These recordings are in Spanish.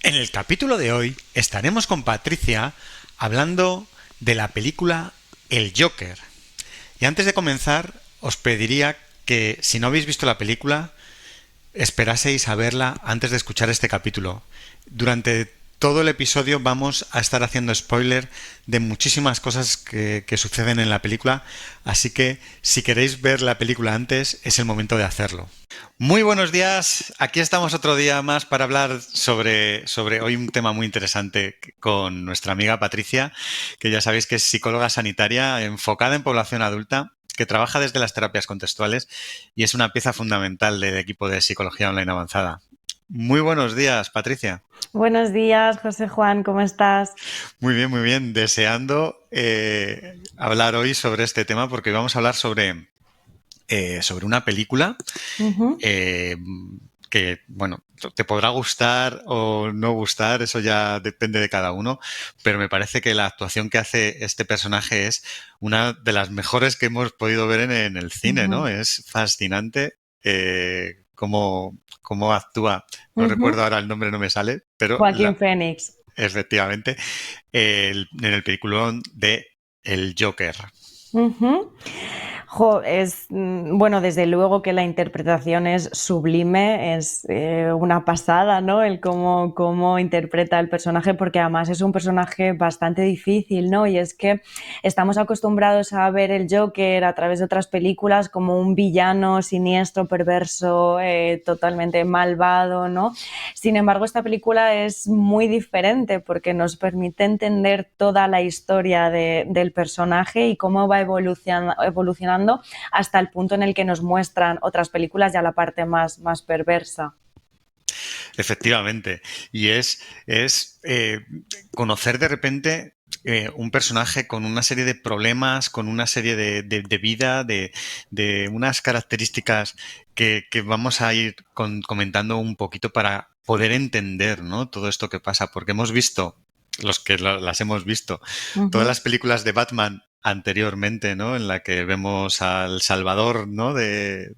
En el capítulo de hoy estaremos con Patricia hablando de la película El Joker. Y antes de comenzar, os pediría que, si no habéis visto la película, esperaseis a verla antes de escuchar este capítulo. Durante todo el episodio vamos a estar haciendo spoiler de muchísimas cosas que suceden en la película, así que si queréis ver la película antes, es el momento de hacerlo. Muy buenos días, aquí estamos otro día más para hablar sobre hoy un tema muy interesante con nuestra amiga Patricia, que ya sabéis que es psicóloga sanitaria enfocada en población adulta, que trabaja desde las terapias contextuales y es una pieza fundamental del equipo de psicología online avanzada. Muy buenos días, Patricia. Buenos días, José Juan, ¿cómo estás? Muy bien, muy bien. Deseando hablar hoy sobre este tema porque vamos a hablar sobre una película Ujú. que, bueno, te podrá gustar o no gustar, eso ya depende de cada uno, pero me parece que la actuación que hace este personaje es una de las mejores que hemos podido ver en el cine, ¿no? Ujú. Es fascinante cómo actúa. No recuerdo Ujú. ahora el nombre, no me sale, pero Joaquín Phoenix. efectivamente, en el peliculón de El Joker. Ujú. Bueno, desde luego que la interpretación es sublime, es una pasada, ¿no? El cómo interpreta el personaje, porque además es un personaje bastante difícil, ¿no? Y es que estamos acostumbrados a ver el Joker a través de otras películas como un villano siniestro, perverso, totalmente malvado, ¿no? Sin embargo, esta película es muy diferente porque nos permite entender toda la historia del personaje y cómo va evolucionando hasta el punto en el que nos muestran otras películas ya la parte más perversa. Efectivamente. Y es conocer de repente un personaje con una serie de problemas, con una serie de vida, de unas características que vamos a ir comentando un poquito para poder entender, ¿no? Todo esto que pasa, porque hemos visto, los que las hemos visto, todas Ujú. las películas de Batman anteriormente, ¿no? En la que vemos al Salvador, ¿no? De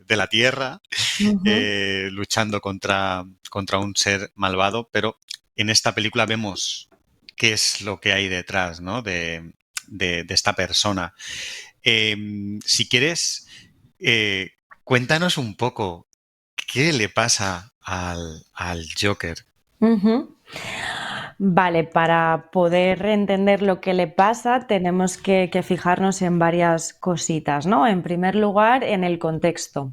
la Tierra, Ujú. luchando contra un ser malvado, pero en esta película vemos qué es lo que hay detrás, ¿no? de esta persona. Si quieres, eh, cuéntanos un poco qué le pasa al Joker. Ujú. Vale, para poder entender lo que le pasa tenemos que fijarnos en varias cositas, ¿no? En primer lugar, en el contexto.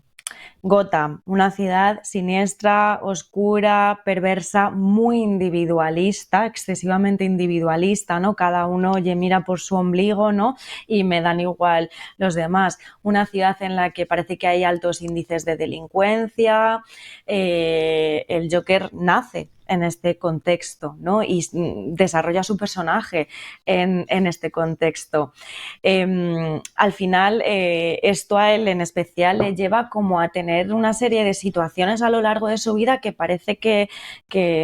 Gotham, una ciudad siniestra, oscura, perversa, muy individualista, excesivamente individualista, ¿no? Cada uno oye, mira por su ombligo, ¿no? Y me dan igual los demás. Una ciudad en la que parece que hay altos índices de delincuencia. El Joker nace en este contexto, ¿no? Y desarrolla su personaje en este contexto. Al final, esto a él en especial le lleva como a tener una serie de situaciones a lo largo de su vida que parece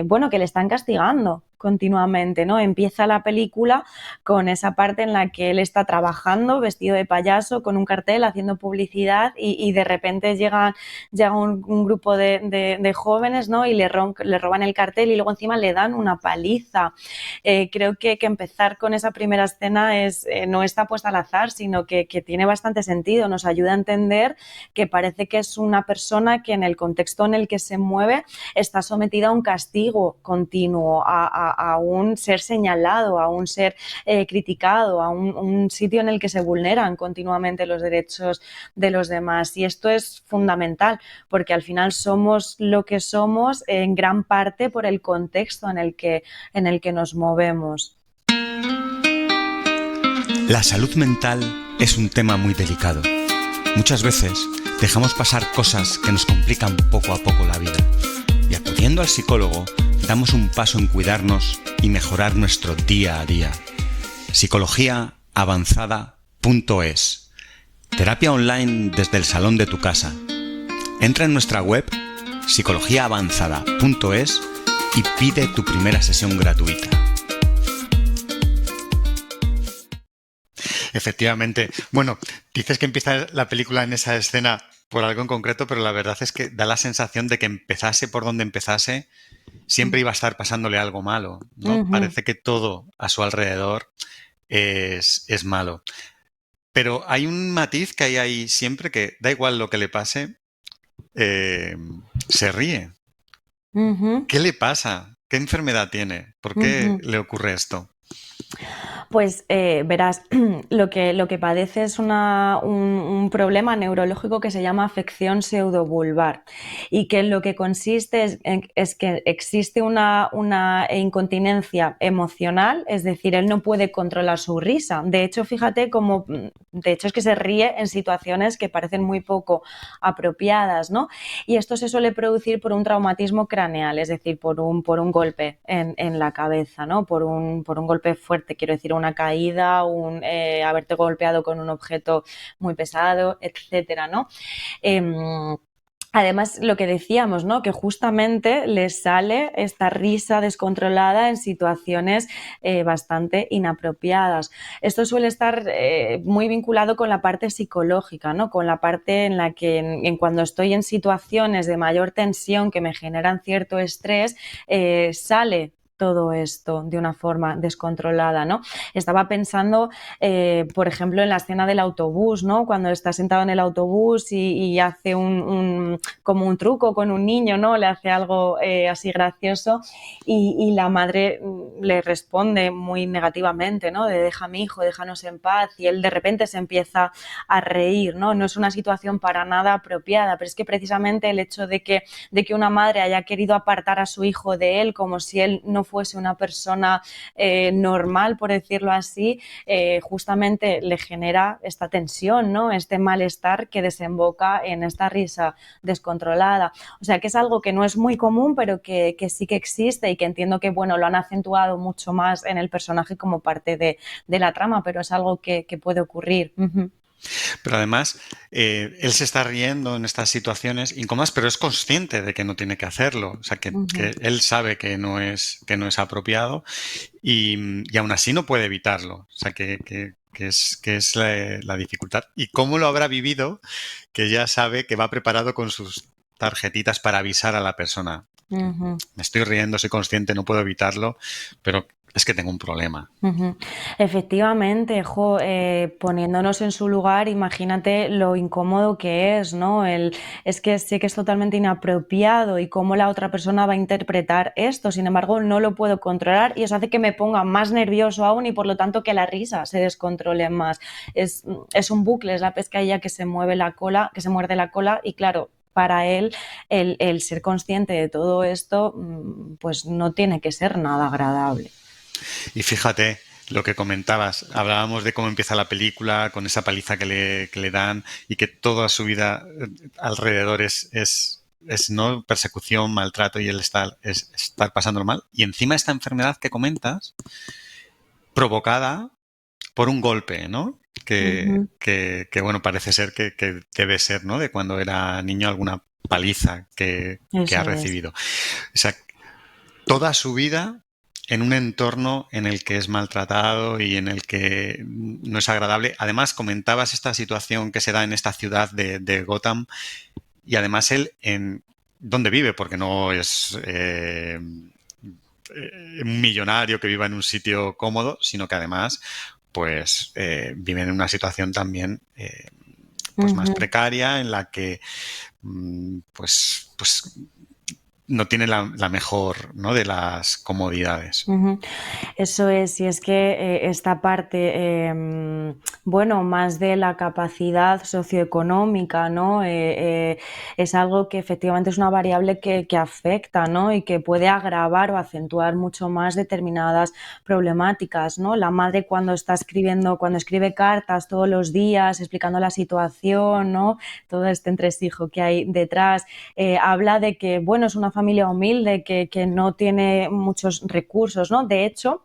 bueno, que le están castigando continuamente, ¿no? Empieza la película con esa parte en la que él está trabajando vestido de payaso con un cartel haciendo publicidad y de repente llega un grupo de jóvenes, ¿no? Y le roban el cartel y luego encima le dan una paliza. Creo que empezar con esa primera escena no está puesta al azar, sino que tiene bastante sentido, nos ayuda a entender que parece que es una persona que en el contexto en el que se mueve está sometida a un castigo continuo, a un ser señalado, a un ser criticado, a un sitio en el que se vulneran continuamente los derechos de los demás. Y esto es fundamental porque al final somos lo que somos en gran parte por el contexto en el que nos movemos. La salud mental es un tema muy delicado. Muchas veces dejamos pasar cosas que nos complican poco a poco la vida. Y acudiendo al psicólogo, damos un paso en cuidarnos y mejorar nuestro día a día. Psicologiaavanzada.es. Terapia online desde el salón de tu casa. Entra en nuestra web psicologiaavanzada.es y pide tu primera sesión gratuita. Efectivamente. Bueno, dices que empieza la película en esa escena por algo en concreto, pero la verdad es que da la sensación de que empezase por donde empezase, siempre iba a estar pasándole algo malo, ¿no? Ujú. Parece que todo a su alrededor es malo. Pero hay un matiz que hay ahí siempre que da igual lo que le pase, eh, se ríe. Ujú. ¿Qué le pasa? ¿Qué enfermedad tiene? ¿Por qué Ujú. le ocurre esto? Pues verás, lo que padece es un problema neurológico que se llama afección pseudobulbar y que lo que consiste es que existe una incontinencia emocional, es decir, él no puede controlar su risa. De hecho, fíjate cómo, de hecho es que se ríe en situaciones que parecen muy poco apropiadas, ¿no? Y esto se suele producir por un traumatismo craneal, es decir, por un golpe en la cabeza, ¿no? Por un golpe fuerte, quiero decir, una caída, haberte golpeado con un objeto muy pesado, etcétera, ¿no? Eh, Además, lo que decíamos, ¿no? Que justamente les sale esta risa descontrolada en situaciones bastante inapropiadas. Esto suele estar muy vinculado con la parte psicológica, ¿no? Con la parte en la que cuando estoy en situaciones de mayor tensión que me generan cierto estrés, sale todo esto de una forma descontrolada, ¿no? Estaba pensando, por ejemplo, en la escena del autobús, ¿no? Cuando está sentado en el autobús y hace como un truco con un niño, ¿no? Le hace algo así gracioso y la madre le responde muy negativamente, ¿no? De deja a mi hijo, déjanos en paz, y él de repente se empieza a reír, ¿no? No es una situación para nada apropiada, pero es que precisamente el hecho de que una madre haya querido apartar a su hijo de él como si él no fuese una persona normal, por decirlo así, justamente le genera esta tensión, ¿no? Este malestar que desemboca en esta risa descontrolada. O sea, que es algo que no es muy común, pero que sí que existe y que entiendo que, bueno, lo han acentuado mucho más en el personaje como parte de la trama, pero es algo que puede ocurrir. Uh-huh. Pero además, él se está riendo en estas situaciones incómodas, pero es consciente de que no tiene que hacerlo. O sea, que Uh-huh. él sabe que no es apropiado y aún así no puede evitarlo. O sea, que es la dificultad. ¿Y cómo lo habrá vivido? Que ya sabe que va preparado con sus tarjetitas para avisar a la persona. Uh-huh. Me estoy riendo, soy consciente, no puedo evitarlo, pero es que tengo un problema. Ujú. Efectivamente, poniéndonos en su lugar, imagínate lo incómodo que es, ¿no? Es que sé que es totalmente inapropiado y cómo la otra persona va a interpretar esto. Sin embargo, no lo puedo controlar y eso hace que me ponga más nervioso aún y por lo tanto que la risa se descontrole más. Es un bucle, es la pescadilla que se mueve la cola, que se muerde la cola y claro, para él el ser consciente de todo esto, pues no tiene que ser nada agradable. Y fíjate lo que comentabas, hablábamos de cómo empieza la película con esa paliza que le dan y que toda su vida alrededor es no persecución, maltrato y él estar pasándolo mal. Y encima esta enfermedad que comentas, provocada por un golpe, ¿no? Que, Ujú. que, que, bueno, parece ser que debe ser, ¿no? De cuando era niño alguna paliza que ha Eso es. recibido. O sea, toda su vida en un entorno en el que es maltratado y en el que no es agradable. Además, comentabas esta situación que se da en esta ciudad de Gotham y además él en dónde vive, porque no es un millonario que viva en un sitio cómodo, sino que además pues vive en una situación también pues más Ujú. precaria en la que pues no tiene la mejor, ¿no?, de las comodidades. Ujú. Eso es, y es que esta parte, bueno, más de la capacidad socioeconómica, ¿no? Es algo que efectivamente es una variable que afecta, ¿no? Y que puede agravar o acentuar mucho más determinadas problemáticas, ¿no? La madre cuando escribe cartas todos los días explicando la situación, ¿no? Todo este entresijo que hay detrás, habla de que, bueno, es una familia humilde que no tiene muchos recursos, ¿no? De hecho,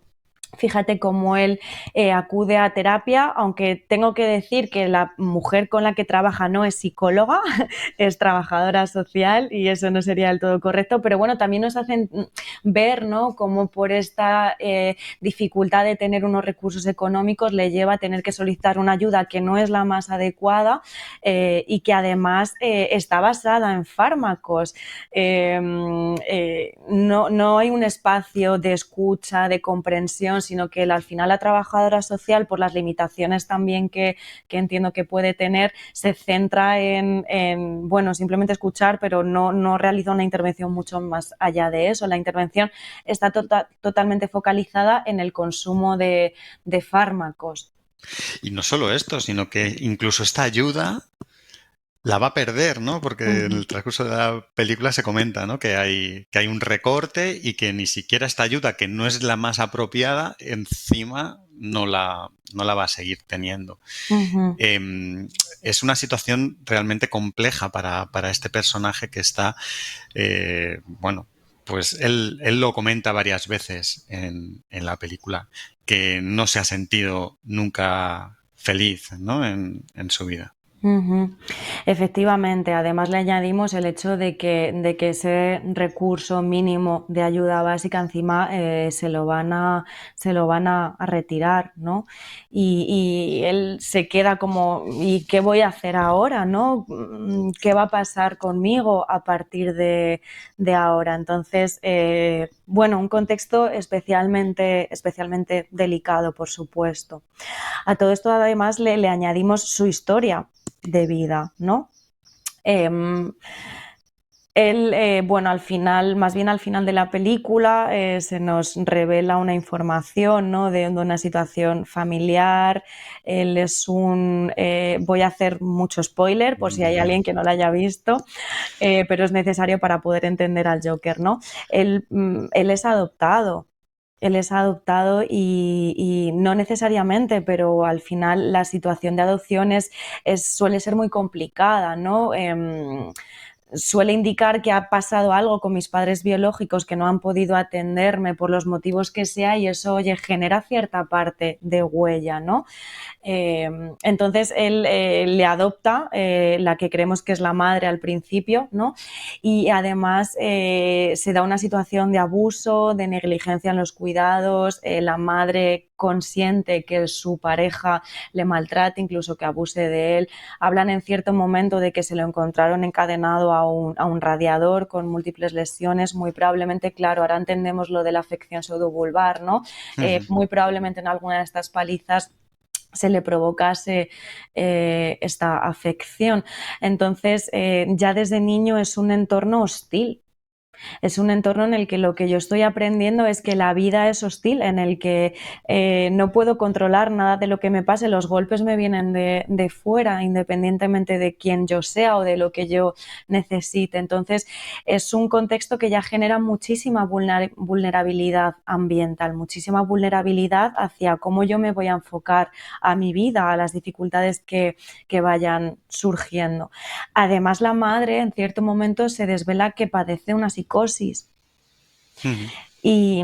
Fíjate cómo él acude a terapia, aunque tengo que decir que la mujer con la que trabaja no es psicóloga, es trabajadora social y eso no sería del todo correcto, pero bueno, también nos hacen ver, ¿no?, cómo por esta dificultad de tener unos recursos económicos le lleva a tener que solicitar una ayuda que no es la más adecuada y que además está basada en fármacos. No hay un espacio de escucha, de comprensión, sino que al final la trabajadora social, por las limitaciones también que entiendo que puede tener, se centra bueno, simplemente escuchar, pero no realiza una intervención mucho más allá de eso. La intervención está totalmente focalizada en el consumo de fármacos. Y no solo esto, sino que incluso esta ayuda la va a perder, ¿no? Porque en Ujú, el transcurso de la película se comenta, ¿no?, que hay un recorte y que ni siquiera esta ayuda, que no es la más apropiada, encima no la va a seguir teniendo. ujú. Es una situación realmente compleja para este personaje que está, bueno, pues él lo comenta varias veces en la película, que no se ha sentido nunca feliz, ¿no?, en su vida. Ujú. Efectivamente, además le añadimos el hecho de que ese recurso mínimo de ayuda básica encima se lo van a retirar, ¿no? Y él se queda como, ¿y qué voy a hacer ahora, no? ¿Qué va a pasar conmigo a partir de ahora? Entonces, bueno, un contexto especialmente delicado, por supuesto. A todo esto además le añadimos su historia de vida, ¿no? Em, Él, bueno, al final, más bien al final de la película, se nos revela una información, ¿no?, de una situación familiar. Él es voy a hacer mucho spoiler por si hay alguien que no lo haya visto, pero es necesario para poder entender al Joker, ¿no? Él es adoptado. Él es adoptado y no necesariamente, pero al final la situación de adopción suele ser muy complicada, ¿no? Suele indicar que ha pasado algo con mis padres biológicos que no han podido atenderme por los motivos que sea y eso, oye, genera cierta parte de huella, ¿no? Entonces él le adopta, la que creemos que es la madre al principio, ¿no? Y además se da una situación de abuso, de negligencia en los cuidados, la madre consiente que su pareja le maltrate, incluso que abuse de él. Hablan en cierto momento de que se lo encontraron encadenado a un radiador con múltiples lesiones, muy probablemente, claro, ahora entendemos lo de la afección pseudovulvar, ¿no? Muy probablemente en alguna de estas palizas se le provocase esta afección. Entonces, ya desde niño es un entorno hostil. Es un entorno en el que lo que yo estoy aprendiendo es que la vida es hostil, en el que no puedo controlar nada de lo que me pase, los golpes me vienen de fuera, independientemente de quién yo sea o de lo que yo necesite. Entonces, es un contexto que ya genera muchísima vulnerabilidad ambiental, muchísima vulnerabilidad hacia cómo yo me voy a enfocar a mi vida, a las dificultades que vayan surgiendo. Además, la madre en cierto momento se desvela que padece una psicosis Ujú. y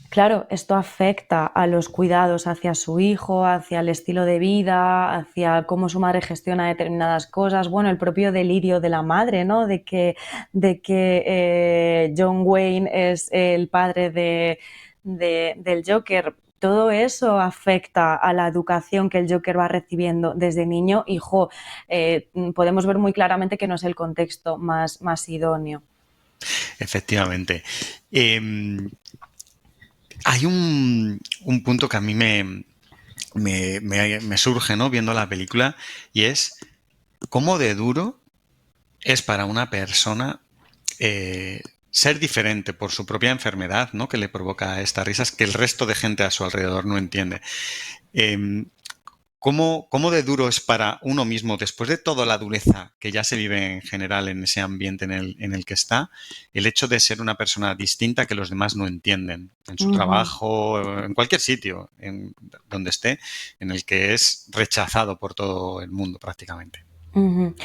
claro, esto afecta a los cuidados hacia su hijo, hacia el estilo de vida, hacia cómo su madre gestiona determinadas cosas. Bueno, el propio delirio de la madre, ¿no? De que John Wayne es el padre del Joker. Todo eso afecta a la educación que el Joker va recibiendo desde niño y, podemos ver muy claramente que no es el contexto más idóneo. Efectivamente. Eh, Hay un punto que a mí me surge, ¿no?, viendo la película, y es cómo de duro es para una persona eh, ser diferente por su propia enfermedad, ¿no?, que le provoca estas risas que el resto de gente a su alrededor no entiende. Eh, ¿Cómo de duro es para uno mismo, después de toda la dureza que ya se vive en general en ese ambiente en el que está, el hecho de ser una persona distinta que los demás no entienden en su Ujú. trabajo, en cualquier sitio donde esté, en el que es rechazado por todo el mundo prácticamente? Ujú.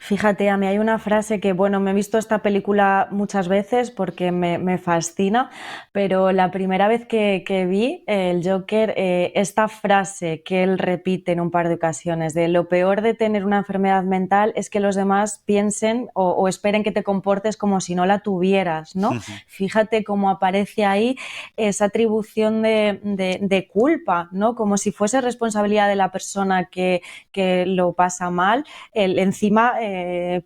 Fíjate, a mí hay una frase que, bueno, me he visto esta película muchas veces porque me fascina, pero la primera vez que vi el Joker, esta frase que él repite en un par de ocasiones, de lo peor de tener una enfermedad mental es que los demás piensen o esperen que te comportes como si no la tuvieras, ¿no? Fíjate cómo aparece ahí esa atribución de culpa, ¿no? Como si fuese responsabilidad de la persona que lo pasa mal el encima,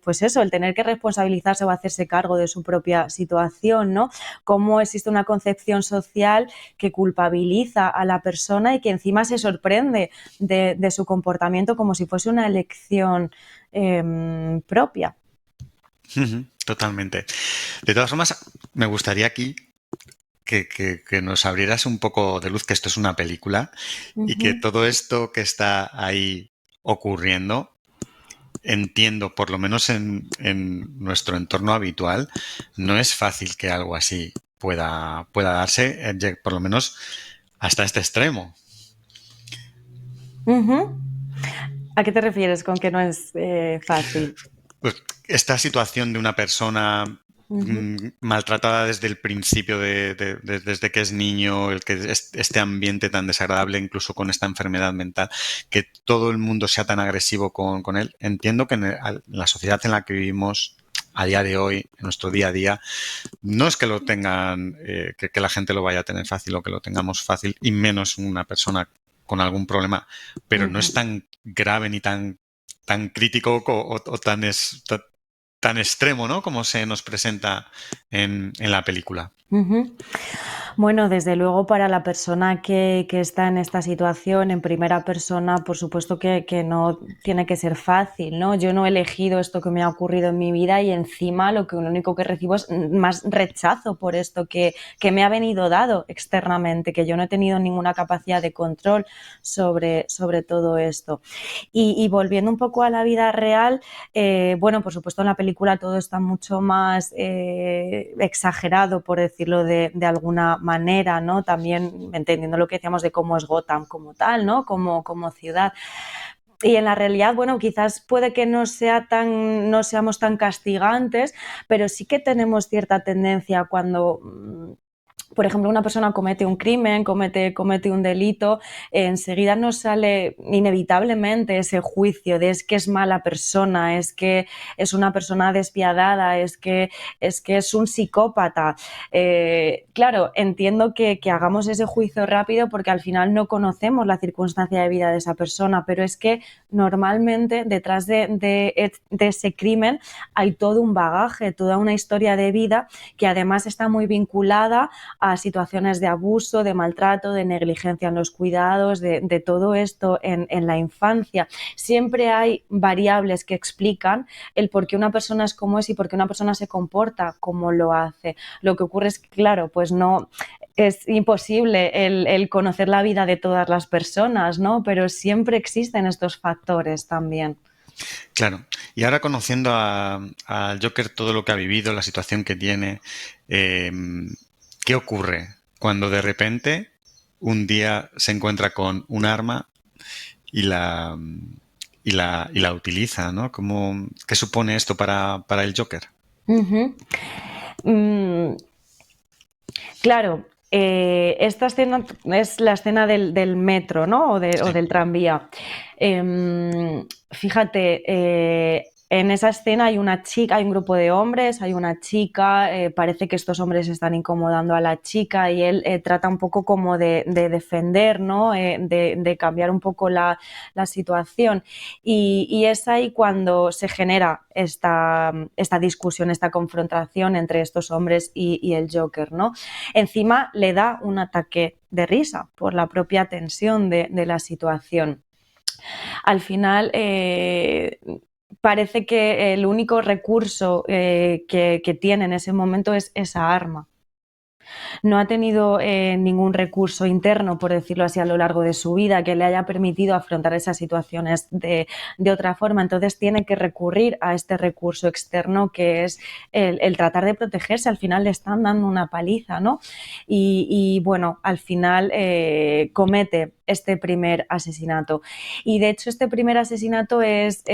pues eso, el tener que responsabilizarse o hacerse cargo de su propia situación, ¿no? Cómo existe una concepción social que culpabiliza a la persona y que encima se sorprende de su comportamiento como si fuese una elección propia. Totalmente. De todas formas, me gustaría aquí que nos abrieras un poco de luz que esto es una película y que Ujú. todo esto que está ahí ocurriendo, entiendo, por lo menos en nuestro entorno habitual, no es fácil que algo así pueda darse, por lo menos hasta este extremo. Ujú. ¿A qué te refieres con que no es fácil? Pues esta situación de una persona Ujú. maltratada desde el principio, desde que es niño, este ambiente tan desagradable, incluso con esta enfermedad mental, que todo el mundo sea tan agresivo con él. Entiendo que en la sociedad en la que vivimos a día de hoy, en nuestro día a día, no es que lo tengan, que la gente lo vaya a tener fácil o que lo tengamos fácil, y menos una persona con algún problema, pero no es Ujú. tan grave ni tan crítico o tan extremo, ¿no? Como se nos presenta en la película. Ujú. Bueno, desde luego para la persona que está en esta situación en primera persona, por supuesto que no tiene que ser fácil, ¿no? Yo no he elegido esto que me ha ocurrido en mi vida y encima lo único que recibo es más rechazo por esto que me ha venido dado externamente, que yo no he tenido ninguna capacidad de control sobre todo esto. Y volviendo un poco a la vida real, bueno, por supuesto en la película todo está mucho más exagerado, por decirlo de alguna manera, ¿no? También entendiendo lo que decíamos de cómo es Gotham como tal, ¿no? Como ciudad. Y en la realidad, bueno, quizás puede que no seamos tan castigantes, pero sí que tenemos cierta tendencia cuando por ejemplo, una persona comete un crimen, comete un delito, enseguida nos sale inevitablemente ese juicio de es que es mala persona, es que es una persona despiadada, es que es un psicópata. Claro, entiendo que hagamos ese juicio rápido porque al final no conocemos la circunstancia de vida de esa persona, pero es que normalmente detrás de ese crimen hay todo un bagaje, toda una historia de vida que además está muy vinculada a situaciones de abuso, de maltrato, de negligencia en los cuidados, de todo esto en la infancia. Siempre hay variables que explican el por qué una persona es como es y por qué una persona se comporta como lo hace. Lo que ocurre es que, claro, pues no es imposible el conocer la vida de todas las personas, ¿no? Pero siempre existen estos factores también. Claro. Y ahora conociendo al Joker, todo lo que ha vivido, la situación que tiene, eh, ¿qué ocurre cuando de repente un día se encuentra con un arma y la utiliza, ¿no? ¿Qué supone esto para el Joker? Uh-huh. Mm, claro, esta escena es la escena del metro, ¿no? O Sí. del tranvía. Fíjate, en esa escena hay una chica, hay un grupo de hombres, hay una chica, parece que estos hombres están incomodando a la chica y él trata un poco como de defender, ¿no? De cambiar un poco la situación. Y es ahí cuando se genera esta discusión, esta confrontación entre estos hombres y el Joker, ¿no? Encima le da un ataque de risa por la propia tensión de la situación. Al final, parece que el único recurso que tiene en ese momento es esa arma. No ha tenido ningún recurso interno, por decirlo así, a lo largo de su vida que le haya permitido afrontar esas situaciones de otra forma. Entonces tiene que recurrir a este recurso externo que es el tratar de protegerse. Al final le están dando una paliza, ¿no? Y bueno, al final comete este primer asesinato. Y de hecho este primer asesinato es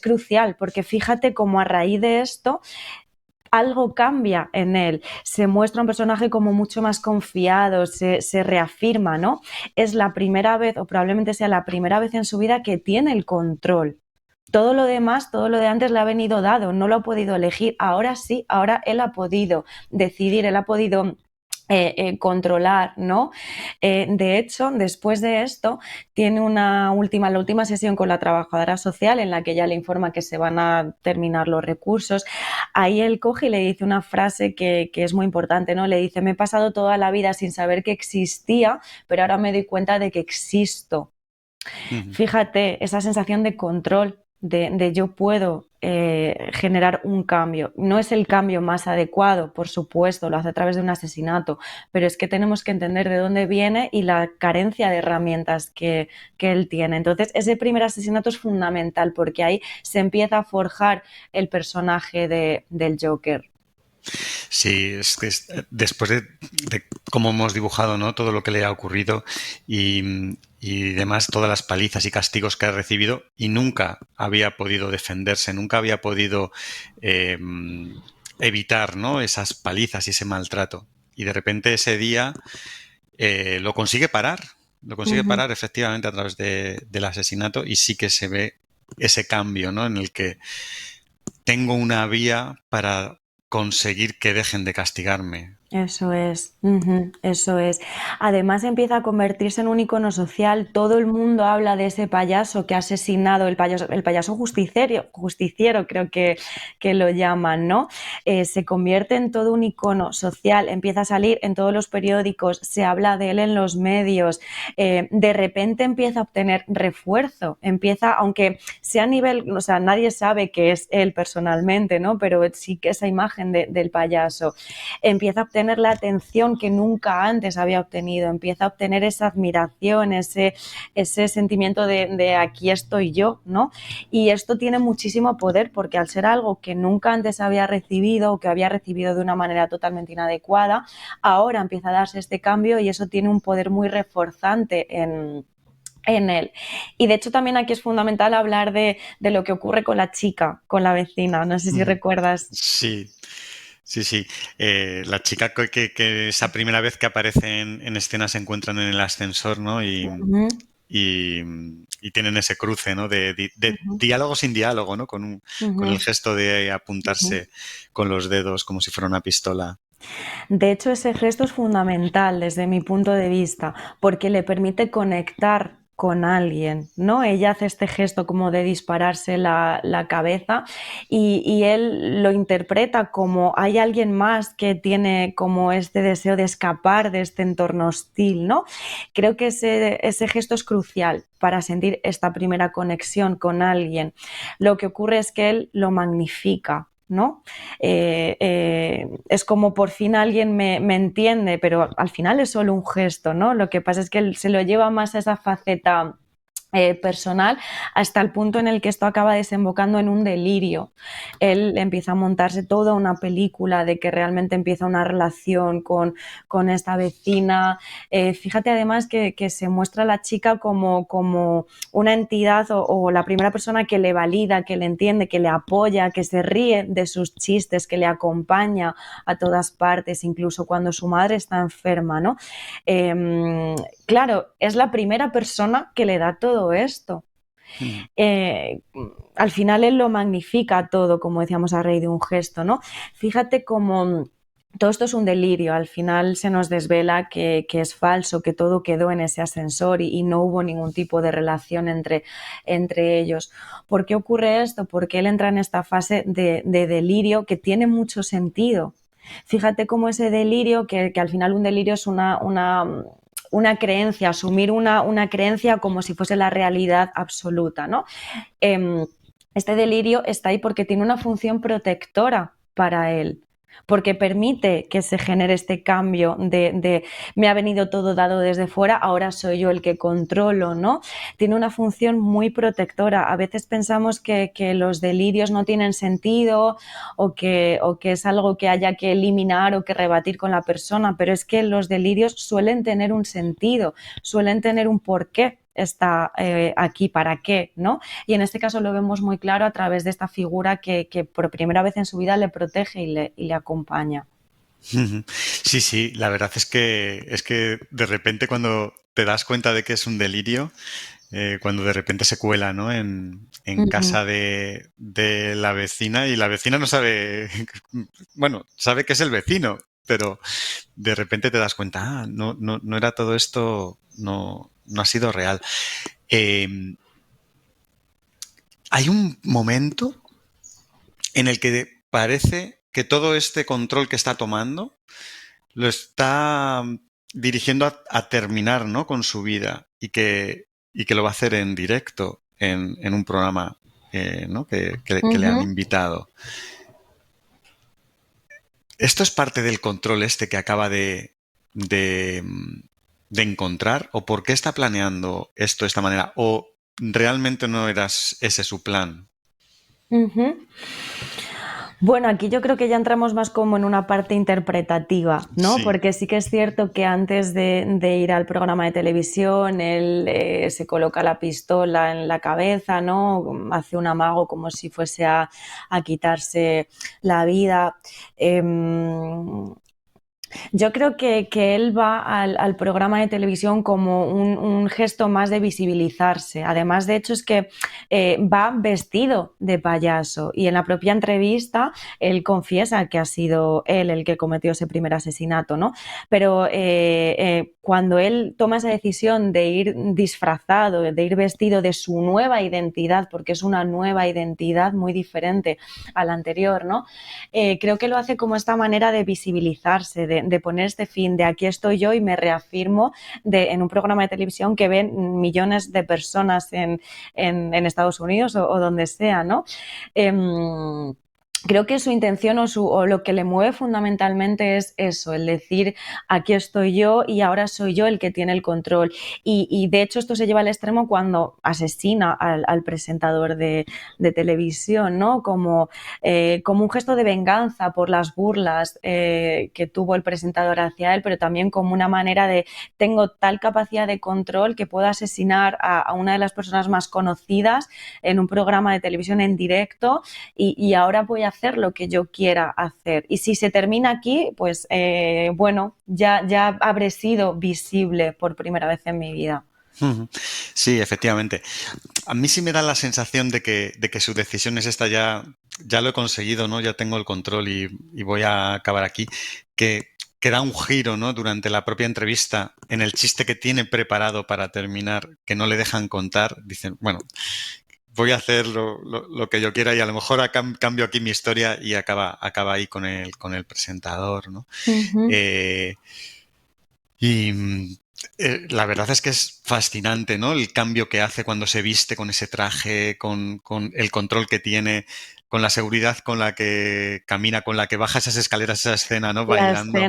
crucial porque fíjate cómo a raíz de esto algo cambia en él, se muestra un personaje como mucho más confiado, se reafirma, ¿no? Es la primera vez, o probablemente sea la primera vez en su vida que tiene el control. Todo lo demás, todo lo de antes le ha venido dado, no lo ha podido elegir. Ahora sí, ahora él ha podido decidir, él ha podido controlar, ¿no? De hecho, después de esto, tiene la última sesión con la trabajadora social en la que ella le informa que se van a terminar los recursos. Ahí él coge y le dice una frase que es muy importante, ¿no? Le dice, me he pasado toda la vida sin saber que existía, pero ahora me doy cuenta de que existo. Ujú. Fíjate, esa sensación de control, de yo puedo generar un cambio. No es el cambio más adecuado, por supuesto, lo hace a través de un asesinato, pero es que tenemos que entender de dónde viene y la carencia de herramientas que él tiene. Entonces, ese primer asesinato es fundamental porque ahí se empieza a forjar el personaje del Joker. Sí, es que después de cómo hemos dibujado, ¿no? Todo lo que le ha ocurrido y demás, todas las palizas y castigos que ha recibido y nunca había podido defenderse, nunca había podido eh, evitar, ¿no? Esas palizas y ese maltrato. Y de repente ese día lo consigue Ujú. parar efectivamente a través del asesinato y sí que se ve ese cambio, ¿no? En el que tengo una vía para conseguir que dejen de castigarme. Eso es, ujú, eso es. Además empieza a convertirse en un icono social. Todo el mundo habla de ese payaso que ha asesinado, el payaso justiciero creo que lo llaman, ¿no? Se convierte en todo un icono social, empieza a salir en todos los periódicos, se habla de él en los medios, de repente empieza a obtener refuerzo, empieza, aunque sea a nivel, o sea, nadie sabe que es él personalmente, ¿no? Pero sí que esa imagen del payaso empieza a obtener la atención que nunca antes había obtenido, empieza a obtener esa admiración, ese sentimiento de aquí estoy yo, ¿no? Y esto tiene muchísimo poder porque al ser algo que nunca antes había recibido o que había recibido de una manera totalmente inadecuada, ahora empieza a darse este cambio y eso tiene un poder muy reforzante en él. Y de hecho también aquí es fundamental hablar de lo que ocurre con la chica, con la vecina, no sé si Ujú. recuerdas. Sí, sí, sí. La chica que esa primera vez que aparece en escena se encuentran en el ascensor, ¿no? Ujú, Y, y tienen ese cruce, ¿no? De ujú, diálogo sin diálogo, ¿no? Con el ujú, gesto de ujú. apuntarse con los dedos como si fuera una pistola. De hecho, ese gesto es fundamental desde mi punto de vista, porque le permite conectar con alguien, ¿no? Ella hace este gesto como de dispararse la cabeza y él lo interpreta como hay alguien más que tiene como este deseo de escapar de este entorno hostil, ¿no? Creo que ese gesto es crucial para sentir esta primera conexión con alguien. Lo que ocurre es que él lo magnifica, ¿no? Es como por fin alguien me entiende, pero al final es solo un gesto, ¿no? Lo que pasa es que él se lo lleva más a esa faceta personal hasta el punto en el que esto acaba desembocando en un delirio. Él empieza a montarse toda una película de que realmente empieza una relación con esta vecina. Fíjate además que se muestra a la chica como una entidad o la primera persona que le valida, que le entiende, que le apoya, que se ríe de sus chistes, que le acompaña a todas partes, incluso cuando su madre está enferma, ¿no? Claro, es la primera persona que le da todo esto. Ujú. Eh, Al final él lo magnifica todo, como decíamos, a raíz de un gesto, ¿no? Fíjate cómo todo esto es un delirio, al final se nos desvela que es falso, que todo quedó en ese ascensor y no hubo ningún tipo de relación entre ellos. ¿Por qué ocurre esto? Porque él entra en esta fase de delirio que tiene mucho sentido. Fíjate cómo ese delirio, que al final un delirio es una creencia, asumir una creencia como si fuese la realidad absoluta, ¿no? Este delirio está ahí porque tiene una función protectora para él. porque permite que se genere este cambio de me ha venido todo dado desde fuera, ahora soy yo el que controlo, ¿no? Tiene una función muy protectora. A veces pensamos que los delirios no tienen sentido o que es algo que haya que eliminar o que rebatir con la persona, pero es que los delirios suelen tener un sentido, suelen tener un porqué está aquí, para qué, ¿no? Y en este caso lo vemos muy claro a través de esta figura que por primera vez en su vida le protege y le acompaña. Sí, sí, la verdad es que de repente cuando te das cuenta de que es un delirio, cuando de repente se cuela, ¿no? En Ujú. casa de la vecina y la vecina no sabe, bueno, sabe que es el vecino, pero de repente te das cuenta, no era todo esto, no ha sido real. Eh, Hay un momento en el que parece que todo este control que está tomando lo está dirigiendo a terminar, ¿no? Con su vida y que lo va a hacer en directo en un programa, ¿no? Que le han Ujú. invitado. ¿Esto es parte del control este que acaba de, de encontrar? ¿O por qué está planeando esto de esta manera? ¿O realmente no era ese su plan? Ujú. Bueno, aquí yo creo que ya entramos más como en una parte interpretativa, ¿no? Sí. Porque sí que es cierto que antes de ir al programa de televisión, él se coloca la pistola en la cabeza, ¿no? Hace un amago como si fuese a quitarse la vida. Em, yo creo que él va al programa de televisión como un gesto más de visibilizarse. Además, de hecho, es que va vestido de payaso y en la propia entrevista él confiesa que ha sido él el que cometió ese primer asesinato, ¿no? Pero cuando él toma esa decisión de ir disfrazado, de ir vestido de su nueva identidad, porque es una nueva identidad muy diferente a la anterior, ¿no? Creo que lo hace como esta manera de visibilizarse, de poner este fin de aquí estoy yo y me reafirmo en un programa de televisión que ven millones de personas en Estados Unidos o donde sea, ¿no? Creo que su intención o lo que le mueve fundamentalmente es eso, el decir aquí estoy yo y ahora soy yo el que tiene el control. Y de hecho esto se lleva al extremo cuando asesina al presentador de televisión, ¿no? Como un gesto de venganza por las burlas que tuvo el presentador hacia él, pero también como una manera de tengo tal capacidad de control que puedo asesinar a una de las personas más conocidas en un programa de televisión en directo y ahora voy a hacer lo que yo quiera hacer. Y si se termina aquí, pues bueno, ya habré sido visible por primera vez en mi vida. Ujú. Sí, efectivamente. A mí sí me da la sensación de que su decisión es esta, ya lo he conseguido, ¿no? Ya tengo el control y voy a acabar aquí. Que da un giro, ¿no? Durante la propia entrevista, en el chiste que tiene preparado para terminar, que no le dejan contar. Dicen, bueno, voy a hacer lo que yo quiera y a lo mejor cambio aquí mi historia y acaba ahí con el presentador, ¿no? Ujú. Eh, y la verdad es que es fascinante, ¿no? El cambio que hace cuando se viste con ese traje, con el control que tiene, con la seguridad con la que camina, con la que baja esas escaleras, esa escena, ¿no? Bailando.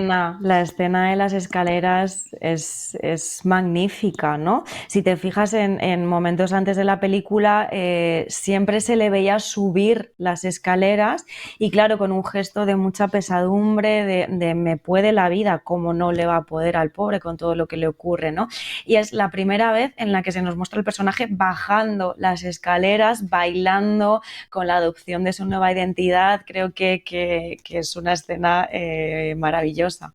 La escena de las escaleras es magnífica, ¿no? Si te fijas en momentos antes de la película, siempre se le veía subir las escaleras y claro, con un gesto de mucha pesadumbre, de me puede la vida, cómo no le va a poder al pobre con todo lo que le ocurre, ¿no? Y es la primera vez en la que se nos muestra el personaje bajando las escaleras, bailando con la adopción de su nueva identidad. Creo que es una escena maravillosa.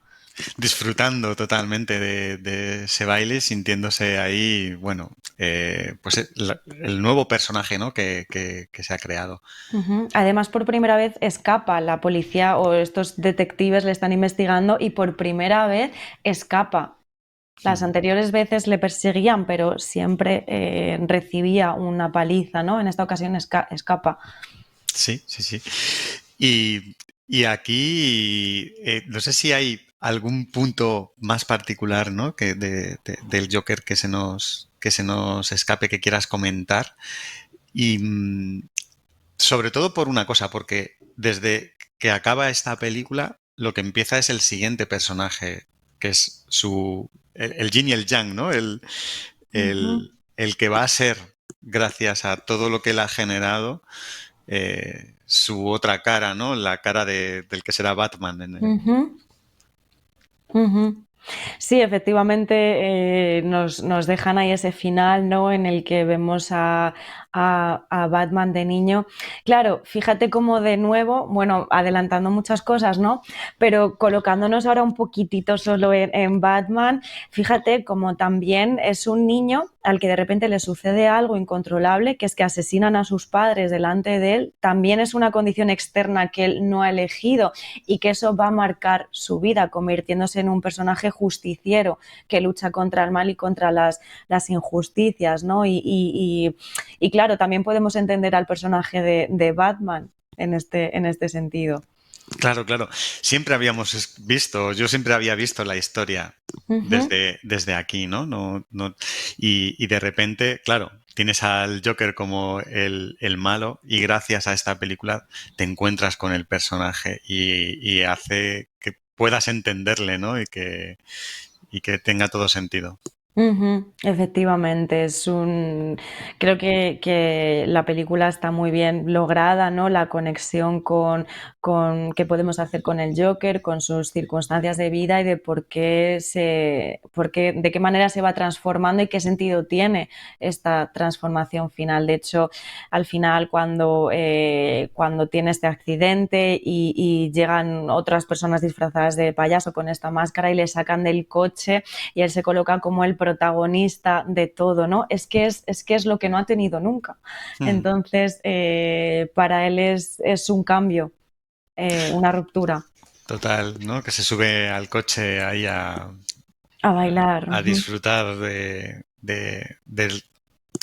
Disfrutando totalmente de ese baile, sintiéndose ahí, bueno, pues el nuevo personaje, ¿no? Que se ha creado. Ujú. Además, por primera vez escapa la policía o estos detectives le están investigando y por primera vez escapa. Las Ujú. anteriores veces le perseguían, pero siempre recibía una paliza, ¿no? En esta ocasión escapa. Sí, sí, sí. Y aquí, no sé si hay algún punto más particular, ¿no? Del Joker que se nos escape, que quieras comentar. Y sobre todo por una cosa, porque desde que acaba esta película lo que empieza es el siguiente personaje, que es el yin y el yang, ¿no? Ujú, El que va a ser, gracias a todo lo que él ha generado, su otra cara, ¿no? La cara del que será Batman. ujú, ujú. Sí, efectivamente, nos dejan ahí ese final, ¿no? En el que vemos a Batman de niño. Claro, fíjate cómo de nuevo, bueno, adelantando muchas cosas, ¿no? Pero colocándonos ahora un poquitito solo en Batman, fíjate como también es un niño al que de repente le sucede algo incontrolable, que es que asesinan a sus padres delante de él, también es una condición externa que él no ha elegido y que eso va a marcar su vida, convirtiéndose en un personaje justiciero que lucha contra el mal y contra las injusticias, ¿no? Y claro, también podemos entender al personaje de Batman en este sentido. Claro, claro. Siempre habíamos visto, yo siempre había visto la historia Ujú, desde aquí, ¿no? Y de repente, claro, tienes al Joker como el malo y gracias a esta película te encuentras con el personaje y hace que puedas entenderle, ¿no? Y que tenga todo sentido. ujú, efectivamente, creo que la película está muy bien lograda, ¿no? La conexión con qué podemos hacer con el Joker, con sus circunstancias de vida y de de qué manera se va transformando y qué sentido tiene esta transformación final. De hecho, al final, cuando tiene este accidente y llegan otras personas disfrazadas de payaso con esta máscara y le sacan del coche y él se coloca como el protagonista de todo, ¿no? Es que es lo que no ha tenido nunca. Hmm. Entonces, para él es un cambio, una ruptura. Total, ¿no? Que se sube al coche ahí A bailar. a Ujú. disfrutar del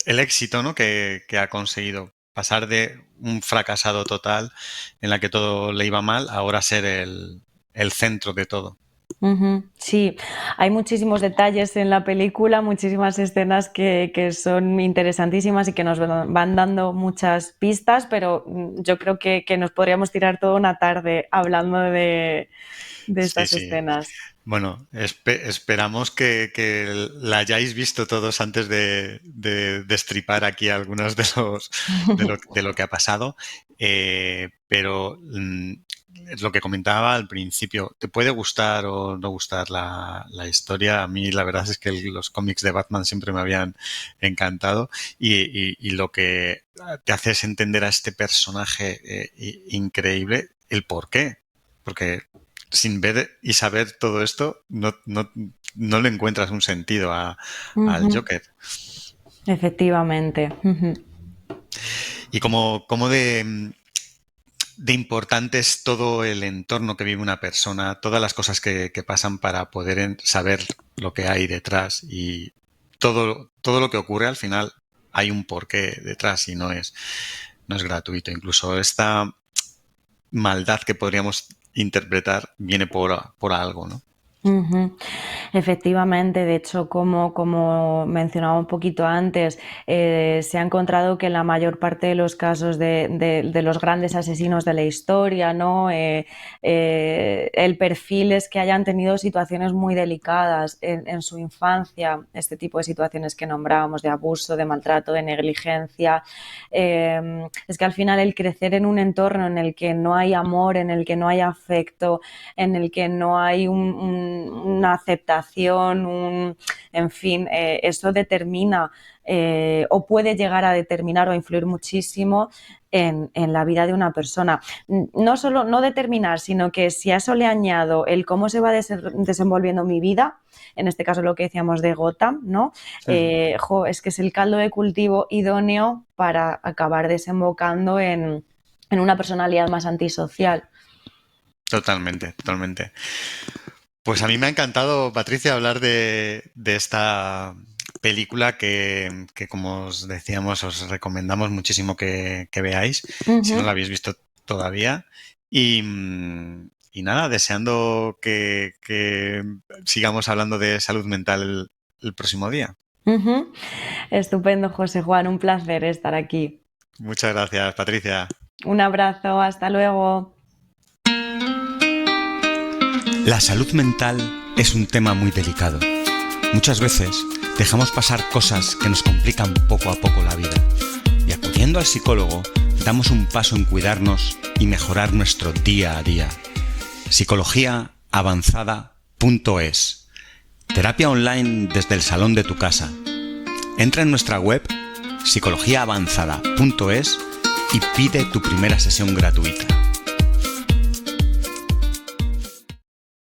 el éxito, ¿no? que ha conseguido. Pasar de un fracasado total en la que todo le iba mal, a ahora ser el centro de todo. Ujú. Sí, hay muchísimos detalles en la película, muchísimas escenas que son interesantísimas y que nos van dando muchas pistas, pero yo creo que nos podríamos tirar toda una tarde hablando de Sí, estas sí. escenas. Bueno, esperamos que la hayáis visto todos antes de destripar aquí algunos de lo que ha pasado. Pero es lo que comentaba al principio. ¿Te puede gustar o no gustar la historia? A mí la verdad es que los cómics de Batman siempre me habían encantado y lo que te hace es entender a este personaje increíble, el por qué. Porque sin ver y saber todo esto, no le encuentras un sentido al Ujú. Joker. Efectivamente. Ujú. Y como de importante es todo el entorno que vive una persona, todas las cosas que pasan para poder saber lo que hay detrás y todo lo que ocurre al final hay un porqué detrás y no es gratuito. Incluso esta maldad que podríamos interpretar viene por algo, ¿no? Ujú. Efectivamente, de hecho, como mencionaba un poquito antes, se ha encontrado que en la mayor parte de los casos de los grandes asesinos de la historia, ¿no? El perfil es que hayan tenido situaciones muy delicadas en su infancia, este tipo de situaciones que nombrábamos de abuso, de maltrato, de negligencia. Es que al final el crecer en un entorno en el que no hay amor, en el que no hay afecto, en el que no hay una aceptación, en fin, eso determina o puede llegar a determinar o influir muchísimo en la vida de una persona. No solo no determinar, sino que si a eso le añado el cómo se va desenvolviendo mi vida, en este caso lo que decíamos de Gotham, ¿no? Es que es el caldo de cultivo idóneo para acabar desembocando en una personalidad más antisocial. Totalmente, totalmente. Pues a mí me ha encantado, Patricia, hablar de esta película que, como os decíamos, os recomendamos muchísimo que veáis, si no la Ujú. habéis visto todavía. Y nada, deseando que sigamos hablando de salud mental el próximo día. Ujú. Estupendo, José Juan, un placer estar aquí. Muchas gracias, Patricia. Un abrazo, hasta luego. La salud mental es un tema muy delicado. Muchas veces dejamos pasar cosas que nos complican poco a poco la vida. Y acudiendo al psicólogo, damos un paso en cuidarnos y mejorar nuestro día a día. Psicologiaavanzada.es. Terapia online desde el salón de tu casa. Entra en nuestra web psicologiaavanzada.es y pide tu primera sesión gratuita.